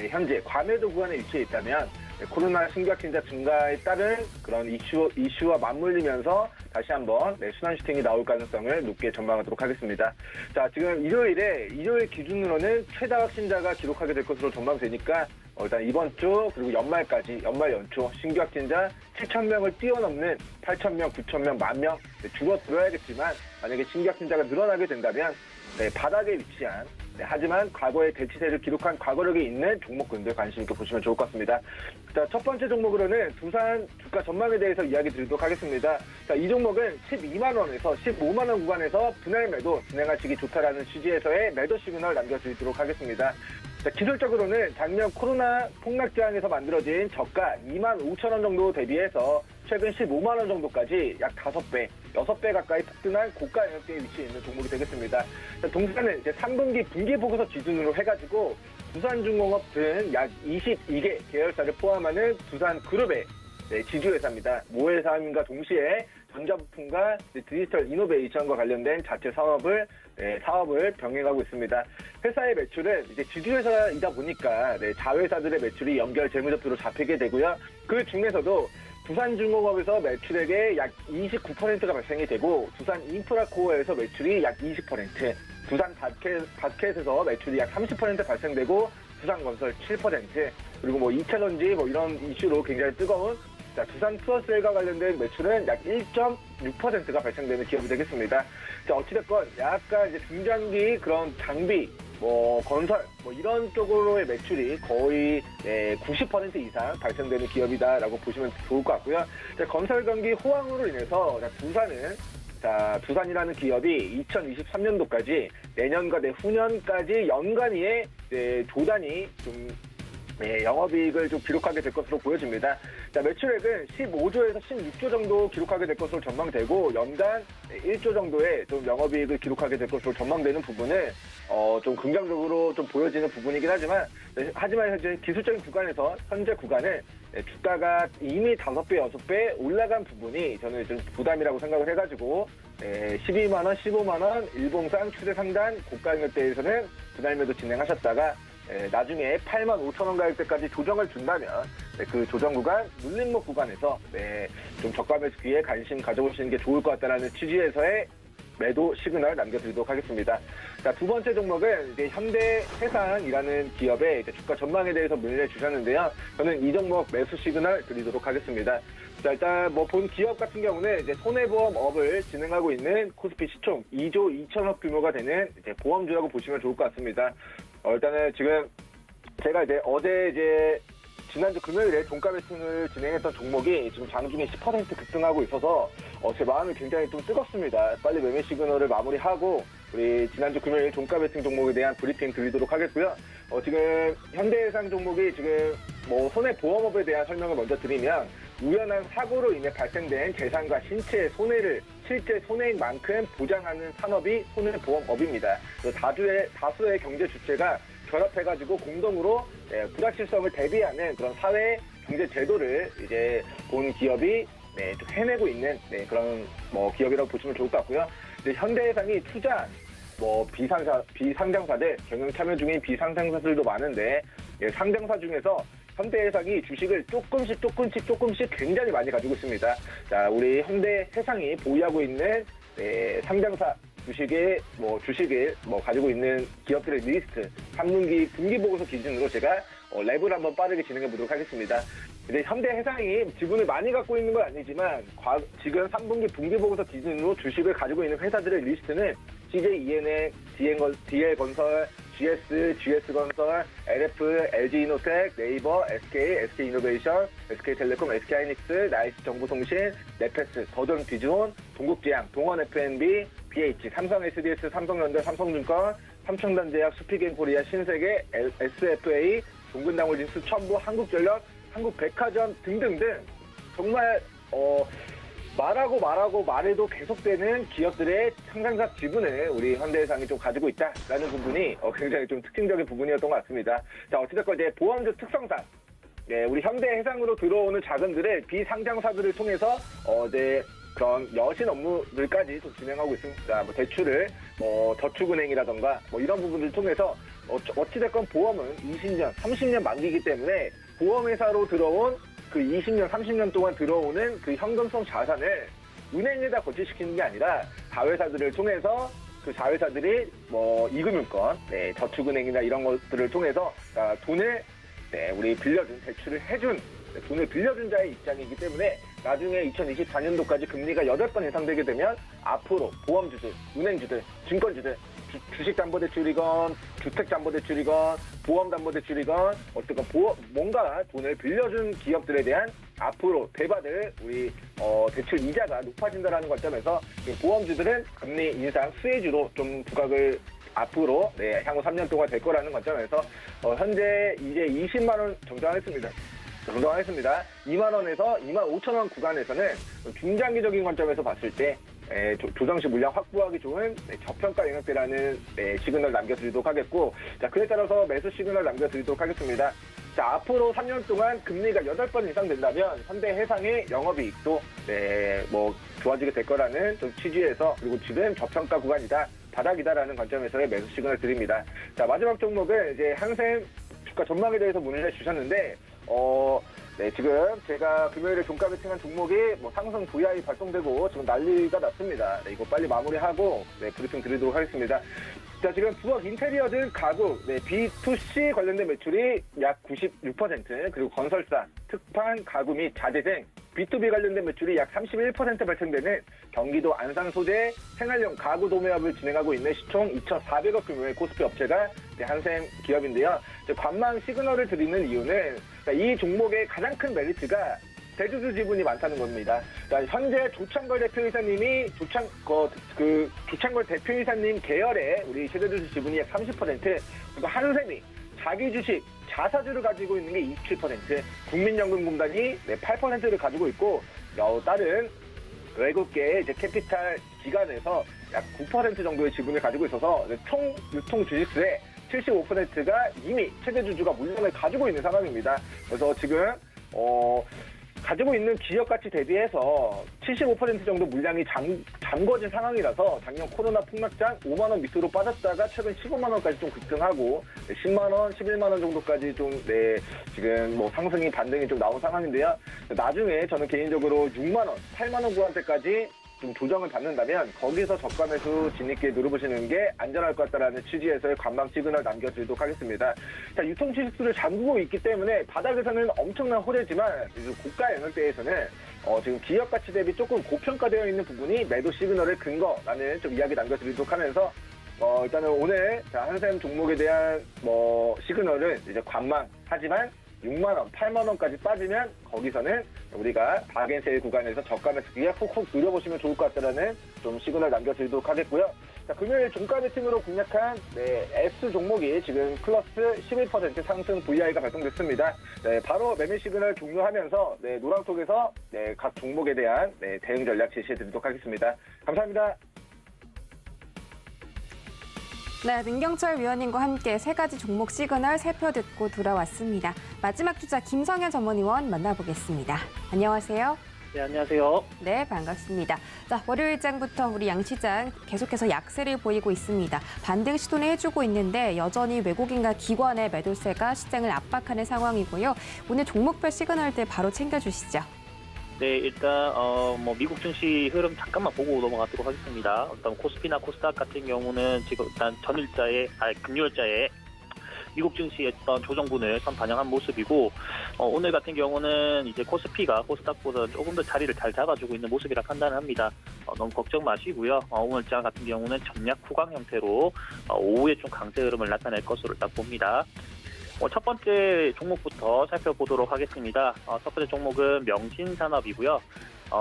현재 과매도 구간에 위치해 있다면 코로나 신규 확진자 증가에 따른 그런 이슈와 맞물리면서 다시 한번 순환 슈팅이 나올 가능성을 높게 전망하도록 하겠습니다. 자, 지금 일요일 기준으로는 최다 확진자가 기록하게 될 것으로 전망되니까 일단 이번 주 그리고 연말까지 연말 연초 신규 확진자 7,000명을 뛰어넘는 8,000명, 9,000명, 10,000명 줄어들어야겠지만 만약에 신규 확진자가 늘어나게 된다면 바닥에 위치한 하지만 과거의 대치세를 기록한 과거력이 있는 종목군들 관심 있게 보시면 좋을 것 같습니다. 자, 첫 번째 종목으로는 두산 주가 전망에 대해서 이야기 드리도록 하겠습니다. 자, 이 종목은 12만 원에서 15만 원 구간에서 분할 매도 진행하시기 좋다라는 취지에서의 매도 시그널 남겨드리도록 하겠습니다. 자, 기술적으로는 작년 코로나 폭락장에서 만들어진 저가 25,000원 정도 대비해서 최근 15만 원 정도까지 약 5배, 6배 가까이 폭등한 고가 영역대에 위치해 있는 종목이 되겠습니다. 자, 동사는 이제 3분기 분기 보고서 기준으로 해가지고 두산중공업 등 약 22개 계열사를 포함하는 두산그룹의 지주회사입니다. 모회사임과 동시에 전자부품과 디지털 이노베이션과 관련된 자체 사업을 병행하고 있습니다. 회사의 매출은 이제 지주회사이다 보니까 자회사들의 매출이 연결 재무제표로 잡히게 되고요. 그 중에서도 두산중공업에서 매출액의 약 29%가 발생이 되고 두산인프라코어에서 매출이 약 20%, 두산바켓에서 매출이 약 30% 발생되고 두산건설 7%, 그리고 뭐 2차전지 뭐 이런 이슈로 굉장히 뜨거운 두산 플러스엘과 관련된 매출은 약 1.6%가 발생되는 기업이 되겠습니다. 자, 어찌됐건 약간 이제 중장기 그런 장비, 건설, 이런 쪽으로의 매출이 거의 90% 이상 발생되는 기업이다라고 보시면 좋을 것 같고요. 자, 건설 경기 호황으로 인해서 두산이라는 기업이 2023년도까지 내년과 내후년까지 연간위에 조단위 좀 영업이익을 좀 기록하게 될 것으로 보여집니다. 자, 매출액은 15조에서 16조 정도 기록하게 될 것으로 전망되고 연간 1조 정도의 좀 영업이익을 기록하게 될 것으로 전망되는 부분은 좀 긍정적으로 좀 보여지는 부분이긴 하지만 현재 기술적인 구간에서 현재 구간은 주가가 이미 5배, 6배 올라간 부분이 저는 좀 부담이라고 생각을 해가지고 12만 원, 15만 원, 일봉상 추세 상단 고가 영역대에서는 분할 매도 진행하셨다가 나중에 85,000원 가격대까지 조정을 준다면 그 조정 구간, 눌림목 구간에서 좀 저가 매수 기회에 관심 가져보시는 게 좋을 것 같다는 취지에서의 매도 시그널 남겨드리도록 하겠습니다. 자, 두 번째 종목은 이제 현대해상이라는 기업의 이제 주가 전망에 대해서 문의를 주셨는데요. 저는 이 종목 매수 시그널 드리도록 하겠습니다. 자, 일단 본 기업 같은 경우는 이제 손해보험업을 진행하고 있는 코스피 시총 2조 2천억 규모가 되는 이제 보험주라고 보시면 좋을 것 같습니다. 일단은 지금 제가 어제 지난주 금요일에 종가 매수를 진행했던 종목이 지금 장중에 10% 급등하고 있어서 제 마음이 굉장히 좀 뜨겁습니다. 빨리 매매 시그널을 마무리하고 우리 지난주 금요일 종가 매수 종목에 대한 브리핑 드리도록 하겠고요. 지금 현대해상 종목이 지금 손해보험업에 대한 설명을 먼저 드리면 우연한 사고로 인해 발생된 재산과 신체의 손해를 실제 손해인 만큼 보장하는 산업이 손해보험업입니다. 다수의 경제 주체가 결합해가지고 공동으로 불확실성을 대비하는 그런 사회 경제 제도를 이제 본 기업이 좀 해내고 있는 그런 기업이라고 보시면 좋을 것 같고요. 현대해상이 투자 비상장사들 경영 참여 중인 비상장사들도 많은데 상장사 중에서 현대해상이 주식을 조금씩 굉장히 많이 가지고 있습니다. 자, 우리 현대해상이 보유하고 있는 상장사 주식을 가지고 있는 기업들의 리스트 3분기 분기 보고서 기준으로 제가 랩을 한번 빠르게 진행해 보도록 하겠습니다. 근데 현대해상이 지분을 많이 갖고 있는 건 아니지만 지금 3분기 분기 보고서 기준으로 주식을 가지고 있는 회사들의 리스트는 CJ DL건설, GS건설, LF, LG이노텍, 네이버, SK이노베이션, SK텔레콤, SK하이닉스, 나이스정보통신, 네페스, 더전 비즈온, 동국제약, 동원FNB, BH, 삼성 SDS, 삼성전자, 삼성증권, 삼성전제약, 수피겐코리아, 신세계, SFA, 동근당홀딩스, 첨부, 한국전력, 한국백화점 등등등 정말 말해도 계속되는 기업들의 상장사 지분을 우리 현대해상이 좀 가지고 있다라는 부분이 굉장히 좀 특징적인 부분이었던 것 같습니다. 자, 어찌됐건 이제 보험주 특성상 우리 현대해상으로 들어오는 자금들을 비상장사들을 통해서 이제 그런 여신 업무들까지 좀 진행하고 있습니다. 뭐 대출을 저축은행이라던가 이런 부분들을 통해서 어찌됐건 보험은 20년, 30년 만기이기 때문에 보험회사로 들어온 그 20년, 30년 동안 들어오는 그 현금성 자산을 은행에다 거치시키는 게 아니라 자회사들을 통해서 그 자회사들이 이금융권, 저축은행이나 이런 것들을 통해서 돈을 우리 빌려준, 대출을 해준, 돈을 빌려준 자의 입장이기 때문에 나중에 2024년도까지 금리가 8번 예상되게 되면 앞으로 보험주들, 은행주들, 증권주들, 주식담보대출이건 주택담보대출이건 보험담보대출이건 어쨌건 뭔가 돈을 빌려준 기업들에 대한 앞으로 대받을 우리 대출 이자가 높아진다는 관점에서 보험주들은 금리 인상 수혜주로 좀 부각을 앞으로 향후 3년 동안 될 거라는 관점에서 현재 이제 20만 원 정정하겠습니다. 2만 원에서 2만 5천 원 구간에서는 중장기적인 관점에서 봤을 때 조정시 물량 확보하기 좋은 저평가 영역대라는 시그널 남겨드리도록 하겠고, 자, 그에 따라서 매수 시그널 남겨드리도록 하겠습니다. 자, 앞으로 3년 동안 금리가 8번 이상 된다면 현대해상의 영업이익도 좋아지게 될 거라는 좀 취지에서, 그리고 지금 저평가 구간이다, 바닥이다라는 관점에서의 매수 시그널 드립니다. 자, 마지막 종목은 이제 항생 주가 전망에 대해서 문의를 해주셨는데, 지금 제가 금요일에 종가 베팅한 종목이 상승 VI 발동되고 지금 난리가 났습니다. 이거 빨리 마무리하고 브리핑 드리도록 하겠습니다. 자, 지금 부엌 인테리어 등 가구, B2C 관련된 매출이 약 96%, 그리고 건설사, 특판, 가구 및 자재 등 B2B 관련된 매출이 약 31% 발생되는 경기도 안산 소재 생활용 가구 도매업을 진행하고 있는 시총 2,400억 규모의 코스피 업체가 한샘 기업인데요. 관망 시그널을 드리는 이유는 이 종목의 가장 큰 메리트가 대주주 지분이 많다는 겁니다. 현재 조창걸 대표이사님이 조창걸 대표이사님 계열의 우리 최대주주 지분이 약 30%, 그리고 한샘이 자기 주식 자사주를 가지고 있는 게 27%, 국민연금공단이 8%를 가지고 있고, 다른 외국계 이제 캐피탈 기관에서 약 9% 정도의 지분을 가지고 있어서 총 유통 주식수의 75%가 이미 최대주주가 물량을 가지고 있는 상황입니다. 그래서 지금 가지고 있는 기업 가치 대비해서 75% 정도 물량이 잠궈진 상황이라서 작년 코로나 폭락장 5만 원 밑으로 빠졌다가 최근 15만 원까지 좀 급등하고 10만 원, 11만 원 정도까지 좀 지금 상승이 반등이 좀 나온 상황인데요. 나중에 저는 개인적으로 6만 원, 8만 원 구간대까지 좀 조정을 받는다면 거기서 저가 매수 진입기에 누려보시는 게 안전할 것 같다라는 취지에서의 관망 시그널 남겨드리도록 하겠습니다. 자, 유통 지수를 잠그고 있기 때문에 바닥에서는 엄청난 호재지만 고가 영역대에서는 지금 기업 가치 대비 조금 고평가되어 있는 부분이 매도 시그널의 근거라는 좀 이야기 남겨드리도록 하면서 일단은 오늘 한샘 종목에 대한 시그널은 이제 관망하지만 6만 원, 8만 원까지 빠지면 거기서는 우리가 바겐세일 구간에서 저가 매수기에 훅훅 누려보시면 좋을 것 같다라는 좀 시그널 남겨드리도록 하겠고요. 자, 금요일 종가 베팅으로 공략한 S 종목이 지금 플러스 11% 상승 VI가 발동됐습니다. 바로 매매 시그널 종료하면서 노랑톡에서 각 종목에 대한 대응 전략 제시해드리도록 하겠습니다. 감사합니다. 네, 민경철 위원님과 함께 세 가지 종목 시그널 살펴듣고 돌아왔습니다. 마지막 주자 김성현 전문위원 만나보겠습니다. 안녕하세요. 네, 안녕하세요. 네, 반갑습니다. 자, 월요일장부터 우리 양시장 계속해서 약세를 보이고 있습니다. 반등 시도는 해주고 있는데 여전히 외국인과 기관의 매도세가 시장을 압박하는 상황이고요. 오늘 종목별 시그널들 바로 챙겨주시죠. 네, 일단 미국 증시 흐름 잠깐만 보고 넘어가도록 하겠습니다. 일단 코스피나 코스닥 같은 경우는 지금 일단 금요일자에 미국 증시의 어떤 조정분을 좀 반영한 모습이고 오늘 같은 경우는 이제 코스피가 코스닥보다 조금 더 자리를 잘 잡아주고 있는 모습이라 판단을 합니다. 너무 걱정 마시고요. 오늘장 같은 경우는 전략 후강 형태로 오후에 좀 강세 흐름을 나타낼 것으로 딱 봅니다. 첫 번째 종목부터 살펴보도록 하겠습니다. 첫 번째 종목은 명신산업이고요.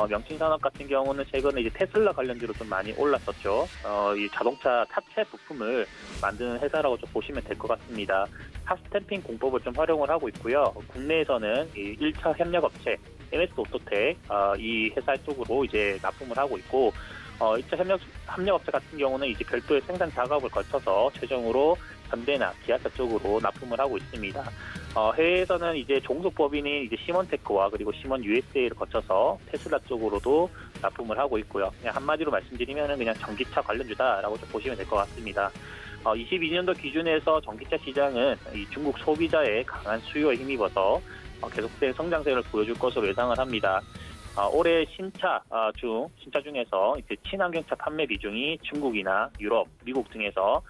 명신산업 같은 경우는 최근에 이제 테슬라 관련주로 좀 많이 올랐었죠. 이 자동차 탑재 부품을 만드는 회사라고 좀 보시면 될 것 같습니다. 핫스탬핑 공법을 좀 활용을 하고 있고요. 국내에서는 이 1차 협력업체 MS 오토텍 이 회사 쪽으로 이제 납품을 하고 있고 2차 협력업체 같은 경우는 이제 별도의 생산 작업을 거쳐서 최종으로 현대나 기아차 쪽으로 납품을 하고 있습니다. 해외에서는 이제 종속법인인 이제 시몬테크와 그리고 시몬 USA를 거쳐서 테슬라 쪽으로도 납품을 하고 있고요. 그냥 한마디로 말씀드리면 그냥 전기차 관련주다라고 좀 보시면 될 것 같습니다. 22년도 기준에서 전기차 시장은 이 중국 소비자의 강한 수요에 힘입어서 계속된 성장세를 보여줄 것으로 예상을 합니다. 올해 신차 중에서 이제 친환경차 판매 비중이 중국이나 유럽, 미국 등에서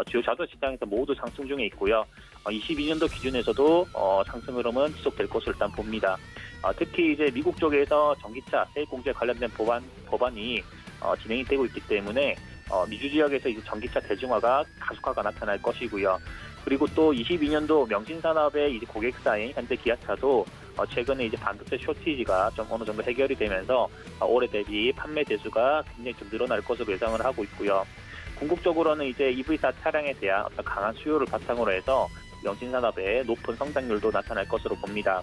주요 자동차 시장에서 모두 상승 중에 있고요. 22년도 기준에서도 상승 흐름은 지속될 것으로 일단 봅니다. 특히 이제 미국 쪽에서 전기차 세액 공제에 관련된 법안이 진행이 되고 있기 때문에 미주 지역에서 이제 전기차 대중화가 가속화가 나타날 것이고요. 그리고 또 22년도 명신산업의 이제 고객사인 현대 기아차도 최근에 이제 반도체 쇼티지가 좀 어느 정도 해결이 되면서 올해 대비 판매 대수가 굉장히 좀 늘어날 것으로 예상을 하고 있고요. 궁극적으로는 이제 EV4 차량에 대한 어떤 강한 수요를 바탕으로 해서 명신산업의 높은 성장률도 나타날 것으로 봅니다.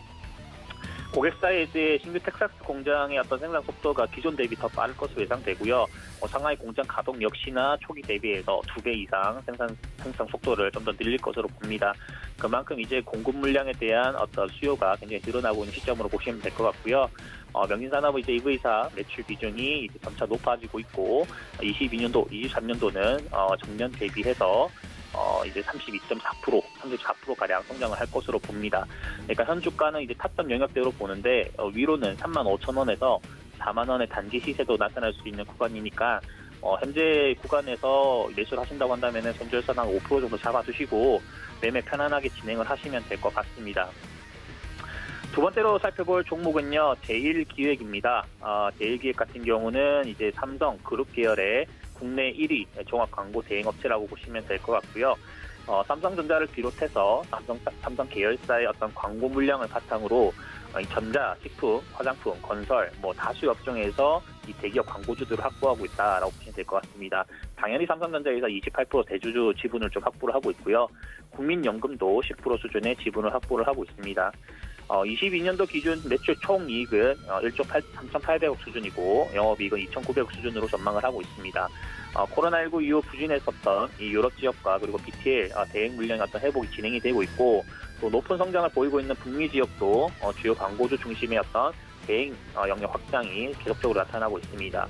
고객사의 이제 신규 텍사스 공장의 어떤 생산 속도가 기존 대비 더 빠를 것으로 예상되고요. 상하이 공장 가동 역시나 초기 대비해서 2배 이상 생산 속도를 좀 더 늘릴 것으로 봅니다. 그만큼 이제 공급 물량에 대한 어떤 수요가 굉장히 늘어나고 있는 시점으로 보시면 될 것 같고요. 명신산업은 이제 EV4 매출 비중이 이제 점차 높아지고 있고 22년도, 23년도는 전년 대비해서 이제 34% 가량 성장을 할 것으로 봅니다. 그러니까 현 주가는 이제 타점 영역대로 보는데 위로는 35,000원에서 4만원의 단기 시세도 나타날 수 있는 구간이니까 현재 구간에서 매수를 하신다고 한다면 손절선 한 5% 정도 잡아주시고 매매 편안하게 진행을 하시면 될 것 같습니다. 두 번째로 살펴볼 종목은요, 제일기획입니다. 제일기획 같은 경우는 이제 삼성 그룹 계열의 국내 1위 종합 광고 대행업체라고 보시면 될 것 같고요. 삼성전자를 비롯해서 삼성 계열사의 어떤 광고 물량을 바탕으로 전자, 식품, 화장품, 건설, 다수 업종에서 이 대기업 광고주들을 확보하고 있다라고 보시면 될 것 같습니다. 당연히 삼성전자에서 28% 대주주 지분을 좀 확보를 하고 있고요. 국민연금도 10% 수준의 지분을 확보를 하고 있습니다. 22년도 기준 매출 총이익은 1조 3,800억 수준이고 영업이익은 2,900억 수준으로 전망을 하고 있습니다. 코로나19 이후 부진했었던 이 유럽 지역과 그리고 BTL 대행 물량의 어떤 회복이 진행이 되고 있고 또 높은 성장을 보이고 있는 북미 지역도 주요 광고주 중심의 어떤 대행 영역 확장이 계속적으로 나타나고 있습니다.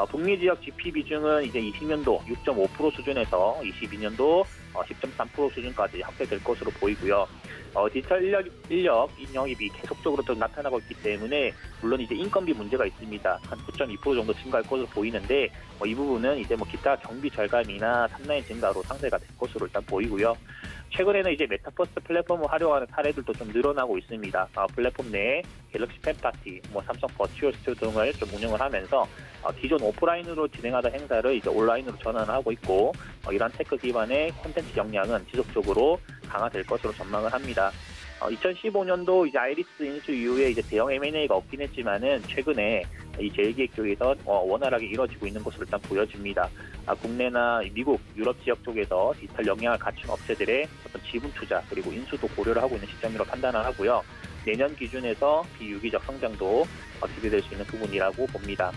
북미 지역 GP 비중은 이제 20년도 6.5% 수준에서 22년도 10.3% 수준까지 확대될 것으로 보이고요. 디지털 인력 영입이 계속적으로 또 나타나고 있기 때문에 물론 이제 인건비 문제가 있습니다. 한 9.2% 정도 증가할 것으로 보이는데 이 부분은 이제 기타 경비 절감이나 탑라인 증가로 상쇄가 될 것으로 일단 보이고요. 최근에는 이제 메타버스 플랫폼을 활용하는 사례들도 좀 늘어나고 있습니다. 플랫폼 내에 갤럭시 팬파티, 삼성 버추얼 스튜디오 등을 좀 운영을 하면서 기존 오프라인으로 진행하던 행사를 이제 온라인으로 전환을 하고 있고 이러한 테크 기반의 콘텐츠 역량은 지속적으로 강화될 것으로 전망을 합니다. 2015년도 이제 아이리스 인수 이후에 이제 대형 M&A가 없긴 했지만은 최근에 이 제일기획 쪽에서 원활하게 이루어지고 있는 것으로 일단 보여집니다. 국내나 미국, 유럽 지역 쪽에서 디지털 역량을 갖춘 업체들의 어떤 지분 투자 그리고 인수도 고려를 하고 있는 시점으로 판단을 하고요. 내년 기준에서 비유기적 성장도 기대될 수 있는 부분이라고 봅니다.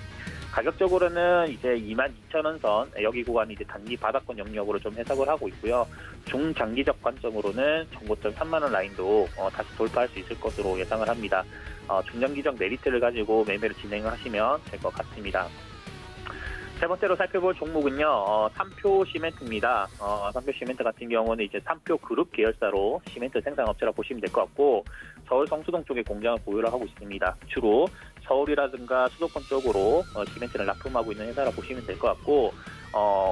가격적으로는 이제 22,000원 선 여기 구간이 이제 단기 바닥권 영역으로 좀 해석을 하고 있고요. 중장기적 관점으로는 정고점 3만 원 라인도 다시 돌파할 수 있을 것으로 예상을 합니다. 중장기적 메리트를 가지고 매매를 진행을 하시면 될 것 같습니다. 세 번째로 살펴볼 종목은요, 삼표 시멘트입니다. 삼표 시멘트 같은 경우는 이제 삼표 그룹 계열사로 시멘트 생산업체라고 보시면 될 것 같고, 서울 성수동 쪽에 공장을 보유를 하고 있습니다. 주로 서울이라든가 수도권 쪽으로 시멘트를 납품하고 있는 회사라고 보시면 될 것 같고,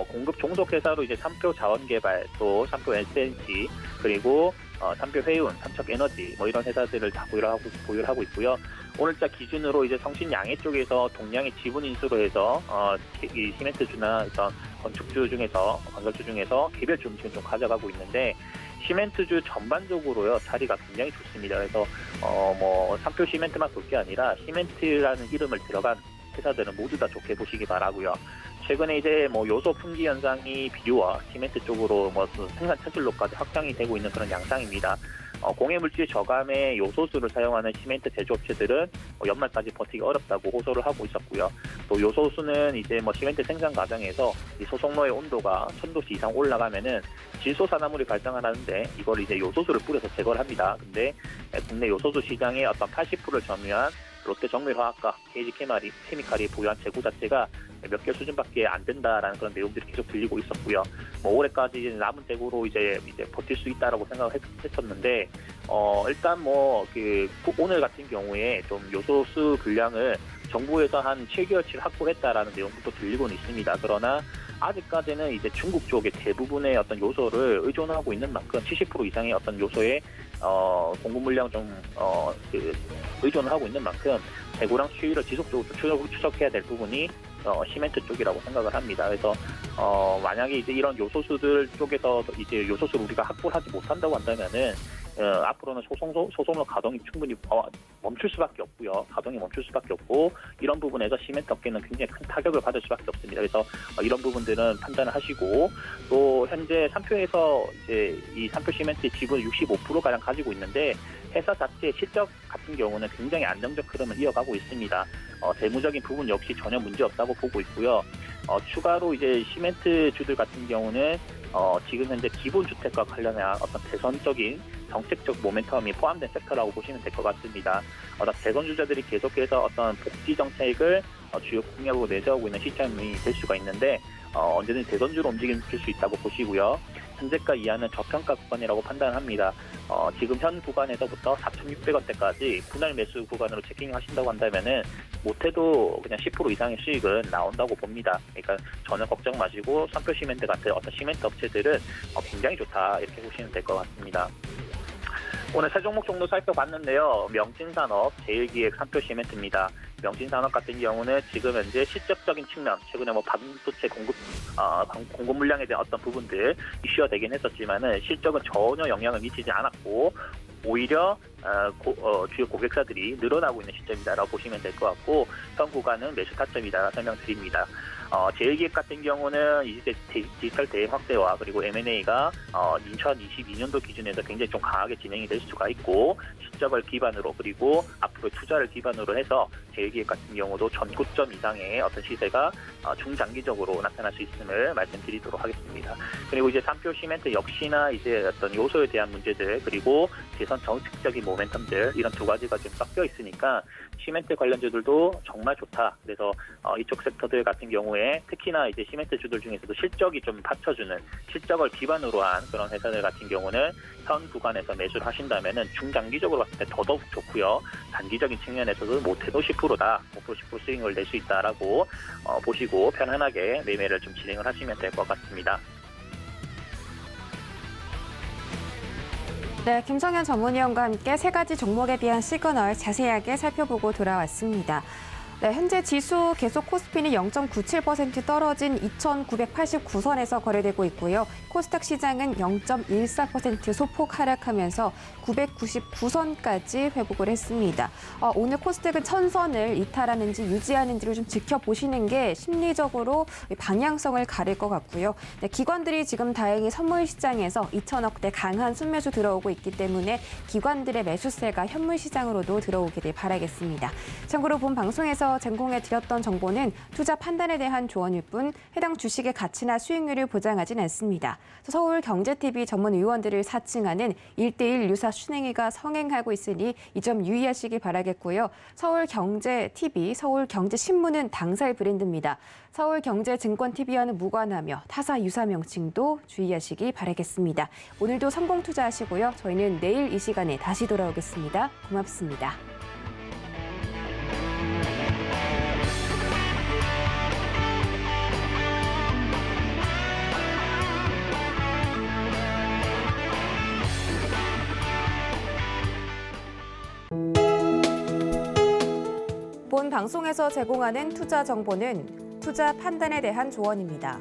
공급 종속 회사로 이제 삼표 자원개발, 또 삼표 SNC, 그리고 삼표 회운, 삼척에너지 뭐 이런 회사들을 다 보유를 하고 있고요. 오늘자 기준으로 이제 성신양해 쪽에서 동양의 지분 인수로 해서 이 시멘트주나 어떤 건축주 중에서 건설주 중에서 개별주를 지금 좀 가져가고 있는데, 시멘트주 전반적으로요 자리가 굉장히 좋습니다. 그래서 뭐 삼표 시멘트만 볼 게 아니라 시멘트라는 이름을 들어간 회사들은 모두 다 좋게 보시기 바라고요. 최근에 이제 뭐 요소 품귀 현상이 비료와 시멘트 쪽으로 뭐 생산 차질로까지 확장이 되고 있는 그런 양상입니다. 공해물질 저감의 요소수를 사용하는 시멘트 제조업체들은 연말까지 버티기 어렵다고 호소를 하고 있었고요. 또 요소수는 이제 뭐 시멘트 생산 과정에서 이 소속로의 온도가 1000도씨 이상 올라가면은 질소산화물이 발생하는데, 이걸 이제 요소수를 뿌려서 제거를 합니다. 근데 국내 요소수 시장의 어떤 80%를 점유한 롯데정밀화학과, KG케미칼이 보유한 재고 자체가 몇 개 수준밖에 안 된다라는 그런 내용들이 계속 들리고 있었고요. 뭐 올해까지 남은 재고로 이제 버틸 수 있다라고 생각을 했었는데, 일단 뭐 오늘 같은 경우에 좀 요소수 분량을 정부에서 한 7개월치를 확보했다라는 내용도 들리고는 있습니다. 그러나 아직까지는 이제 중국 쪽의 대부분의 어떤 요소를 의존하고 있는 만큼 70% 이상의 어떤 요소의 공급 물량 의존을 하고 있는 만큼 재고량 수위를 지속적으로 추적해야 될 부분이 시멘트 쪽이라고 생각을 합니다. 그래서 만약에 이제 이런 요소수들 쪽에서 이제 요소수를 우리가 확보를 하지 못한다고 한다면은 앞으로는 소송로 가동이 충분히 멈출 수밖에 없고요. 가동이 멈출 수밖에 없고, 이런 부분에서 시멘트 업계는 굉장히 큰 타격을 받을 수밖에 없습니다. 그래서 이런 부분들은 판단을 하시고, 또 현재 삼표에서 이제 이 삼표 시멘트의 지분을 65%가량 가지고 있는데, 회사 자체의 실적 같은 경우는 굉장히 안정적 흐름을 이어가고 있습니다. 재무적인 부분 역시 전혀 문제 없다고 보고 있고요. 추가로 이제 시멘트 주들 같은 경우는 지금 현재 기본주택과 관련한 어떤 대선적인 정책적 모멘텀이 포함된 섹터라고 보시면 될 것 같습니다. 대선주자들이 계속해서 어떤 복지 정책을 주요 공약으로 내세우고 있는 시점이 될 수가 있는데, 언제든 대선주로 움직일 수 있다고 보시고요. 현재가 이하는 저평가 구간이라고 판단합니다. 지금 현 구간에서부터 4,600원대까지 분할 매수 구간으로 체킹하신다고 한다면은 못해도 그냥 10% 이상의 수익은 나온다고 봅니다. 그러니까 전혀 걱정 마시고, 삼표 시멘트 같은 어떤 시멘트 업체들은 굉장히 좋다, 이렇게 보시면 될 것 같습니다. 오늘 세 종목 정도 살펴봤는데요. 명진산업, 제일기획, 삼표 시멘트입니다. 명진산업 같은 경우는 지금 현재 실적적인 측면, 최근에 뭐 반도체 공급 물량에 대한 어떤 부분들 이슈가 되긴 했었지만은 실적은 전혀 영향을 미치지 않았고, 오히려 주요 고객사들이 늘어나고 있는 시점이다라고 보시면 될 것 같고, 현 구간은 매수 타점이다 설명드립니다. 제일기획 같은 경우는 이제 디지털 대행 확대와 그리고 M&A가 2022년도 기준에서 굉장히 좀 강하게 진행이 될 수가 있고, 실적을 기반으로 그리고 앞으로 투자를 기반으로 해서 제일기획 같은 경우도 전고점 이상의 어떤 시세가 중장기적으로 나타날 수 있음을 말씀드리도록 하겠습니다. 그리고 이제 삼표 시멘트 역시나 이제 어떤 요소에 대한 문제들, 그리고 대선 정책적인 모멘텀들, 이런 두 가지가 좀 섞여 있으니까 시멘트 관련주들도 정말 좋다. 그래서 이쪽 섹터들 같은 경우에 특히나 이제 시멘트 주들 중에서도 실적이 좀 받쳐주는, 실적을 기반으로 한 그런 회사들 같은 경우는 현 구간에서 매수를 하신다면은 중장기적으로 봤을 때 더더욱 좋고요. 단기적인 측면에서도 못해도 10%다, 10% 수익을 낼 수 있다라고 보시고 편안하게 매매를 좀 진행을 하시면 될 것 같습니다. 네, 김성현 전문위원과 함께 세 가지 종목에 대한 시그널 자세하게 살펴보고 돌아왔습니다. 네, 현재 지수 계속 코스피는 0.97% 떨어진 2,989선에서 거래되고 있고요. 코스닥 시장은 0.14% 소폭 하락하면서 999선까지 회복을 했습니다. 오늘 코스닥은 1000선을 이탈하는지 유지하는지를 좀 지켜보시는 게 심리적으로 방향성을 가릴 것 같고요. 네, 기관들이 지금 다행히 선물 시장에서 2천억대 강한 순매수 들어오고 있기 때문에 기관들의 매수세가 현물 시장으로도 들어오기를 바라겠습니다. 참고로 본 방송에서 제공해드렸던 정보는 투자 판단에 대한 조언일 뿐 해당 주식의 가치나 수익률을 보장하진 않습니다. 서울경제TV 전문 의원들을 사칭하는 1:1 유사 순행위가 성행하고 있으니 이 점 유의하시기 바라겠고요. 서울경제TV, 서울경제신문은 당사의 브랜드입니다. 서울경제증권TV와는 무관하며 타사 유사 명칭도 주의하시기 바라겠습니다. 오늘도 성공 투자하시고요. 저희는 내일 이 시간에 다시 돌아오겠습니다. 고맙습니다. 방송에서 제공하는 투자 정보는 투자 판단에 대한 조언입니다.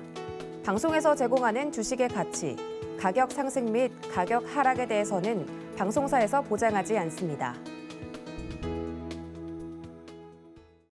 방송에서 제공하는 주식의 가치, 가격 상승 및 가격 하락에 대해서는 방송사에서 보장하지 않습니다.